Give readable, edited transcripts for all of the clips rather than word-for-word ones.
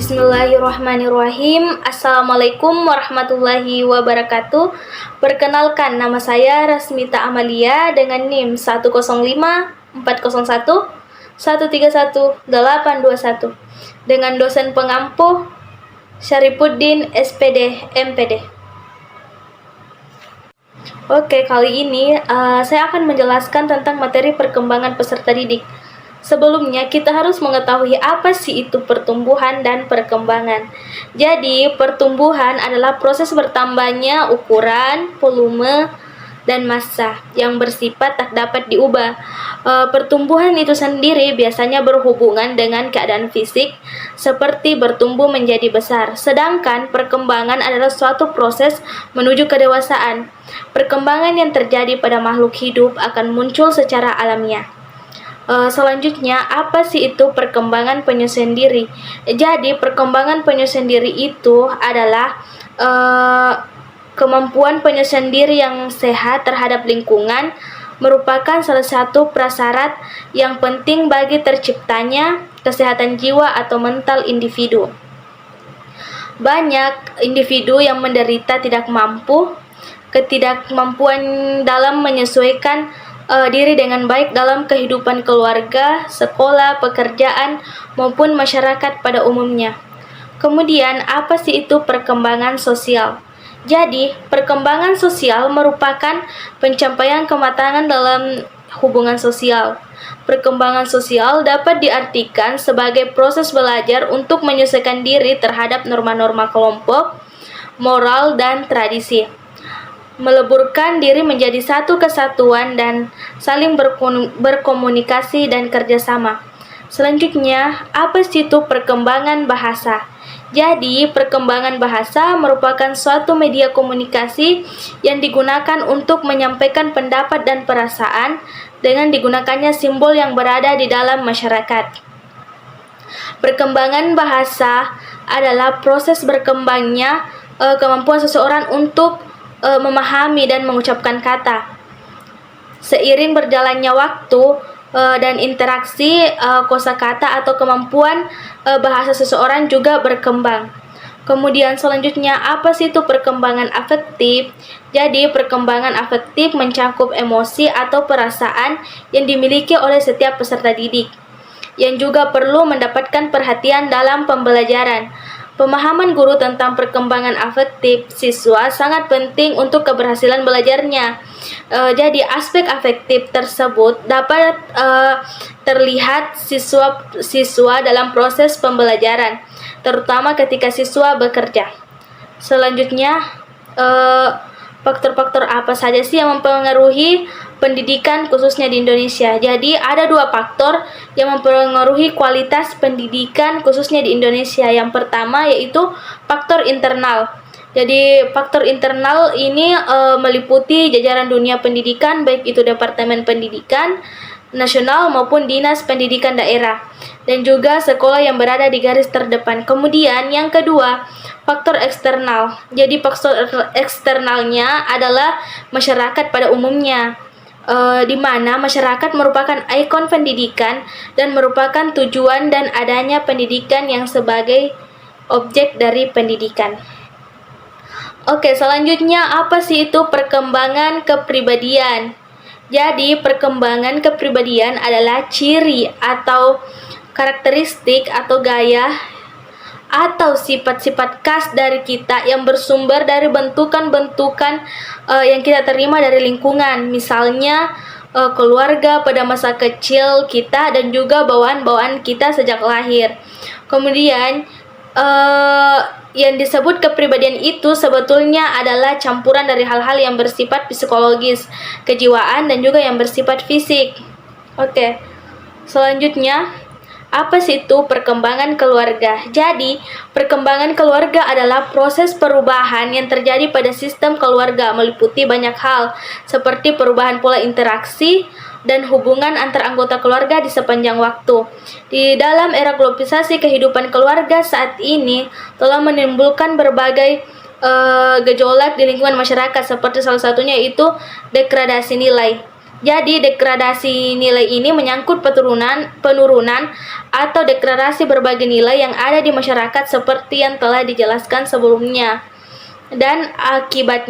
Bismillahirrahmanirrahim. Assalamualaikum warahmatullahi wabarakatuh. Perkenalkan, nama saya Rasmita Amalia dengan NIM 105401131 dengan dosen pengampu Syarifuddin SPD MPD. Oke, kali ini saya akan menjelaskan tentang materi perkembangan peserta didik. Sebelumnya, kita harus mengetahui apa sih itu pertumbuhan dan perkembangan. Jadi, pertumbuhan adalah proses bertambahnya ukuran, volume, dan massa yang bersifat tak dapat diubah. Pertumbuhan itu sendiri biasanya berhubungan dengan keadaan fisik, seperti bertumbuh menjadi besar. Sedangkan perkembangan adalah suatu proses menuju kedewasaan. Perkembangan yang terjadi pada makhluk hidup akan muncul secara alamiah. Selanjutnya, apa sih itu perkembangan penyesuaian diri? Jadi, perkembangan penyesuaian diri itu adalah kemampuan penyesuaian diri yang sehat terhadap lingkungan, merupakan salah satu prasyarat yang penting bagi terciptanya kesehatan jiwa atau mental individu. Banyak individu yang menderita ketidakmampuan dalam menyesuaikan diri dengan baik dalam kehidupan keluarga, sekolah, pekerjaan, maupun masyarakat pada umumnya. Kemudian, apa sih itu perkembangan sosial? Jadi, perkembangan sosial merupakan pencapaian kematangan dalam hubungan sosial. Perkembangan sosial dapat diartikan sebagai proses belajar untuk menyesuaikan diri terhadap norma-norma kelompok, moral, dan tradisi. Meleburkan diri menjadi satu kesatuan dan saling berkomunikasi dan kerjasama. Selanjutnya, apa sih itu perkembangan bahasa? Jadi, perkembangan bahasa merupakan suatu media komunikasi yang digunakan untuk menyampaikan pendapat dan perasaan dengan digunakannya simbol yang berada di dalam masyarakat. Perkembangan bahasa adalah proses berkembangnya kemampuan seseorang untuk memahami dan mengucapkan kata. Seiring berjalannya waktu dan interaksi, kosakata atau kemampuan bahasa seseorang juga berkembang. Kemudian selanjutnya, apa sih itu perkembangan afektif? Jadi, perkembangan afektif mencakup emosi atau perasaan yang dimiliki oleh setiap peserta didik, yang juga perlu mendapatkan perhatian dalam pembelajaran. Pemahaman guru tentang perkembangan afektif siswa sangat penting untuk keberhasilan belajarnya. Jadi, aspek afektif tersebut dapat terlihat siswa dalam proses pembelajaran, terutama ketika siswa bekerja. Selanjutnya, faktor-faktor apa saja sih yang mempengaruhi pendidikan khususnya di Indonesia? Jadi, ada dua faktor yang mempengaruhi kualitas pendidikan khususnya di Indonesia. Yang pertama yaitu faktor internal. Jadi, faktor internal ini meliputi jajaran dunia pendidikan, baik itu Departemen Pendidikan Nasional maupun Dinas Pendidikan Daerah, dan juga sekolah yang berada di garis terdepan. Kemudian yang kedua, faktor eksternal. Jadi, faktor eksternalnya adalah masyarakat pada umumnya, di mana masyarakat merupakan ikon pendidikan dan merupakan tujuan dan adanya pendidikan yang sebagai objek dari pendidikan. Oke, selanjutnya apa sih itu perkembangan kepribadian? Jadi, perkembangan kepribadian adalah ciri atau karakteristik atau gaya atau sifat-sifat khas dari kita yang bersumber dari bentukan-bentukan yang kita terima dari lingkungan. Misalnya, keluarga pada masa kecil kita dan juga bawaan-bawaan kita sejak lahir. Kemudian, yang disebut kepribadian itu sebetulnya adalah campuran dari hal-hal yang bersifat psikologis, kejiwaan, dan juga yang bersifat fisik. Oke, selanjutnya, apa sih itu perkembangan keluarga? Jadi, perkembangan keluarga adalah proses perubahan yang terjadi pada sistem keluarga, meliputi banyak hal, seperti perubahan pola interaksi dan hubungan antar anggota keluarga di sepanjang waktu. Di dalam era globalisasi, kehidupan keluarga saat ini telah menimbulkan berbagai gejolak di lingkungan masyarakat, seperti salah satunya itu degradasi nilai. Jadi degradasi nilai ini menyangkut penurunan atau degradasi berbagai nilai yang ada di masyarakat seperti yang telah dijelaskan sebelumnya. Dan akibat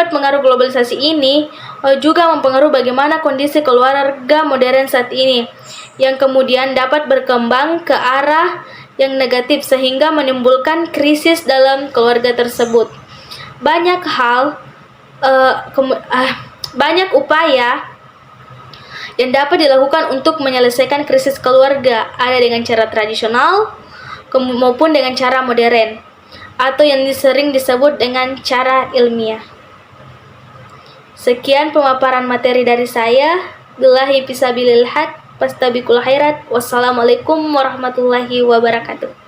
pengaruh globalisasi ini juga mempengaruhi bagaimana kondisi keluarga modern saat ini, yang kemudian dapat berkembang ke arah yang negatif sehingga menimbulkan krisis dalam keluarga tersebut. Banyak upaya yang dapat dilakukan untuk menyelesaikan krisis keluarga, ada dengan cara tradisional maupun dengan cara modern, atau yang sering disebut dengan cara ilmiah. Sekian pemaparan materi dari saya. Billahi fisabilil haq, fastabiqul khairat. Wassalamualaikum warahmatullahi wabarakatuh.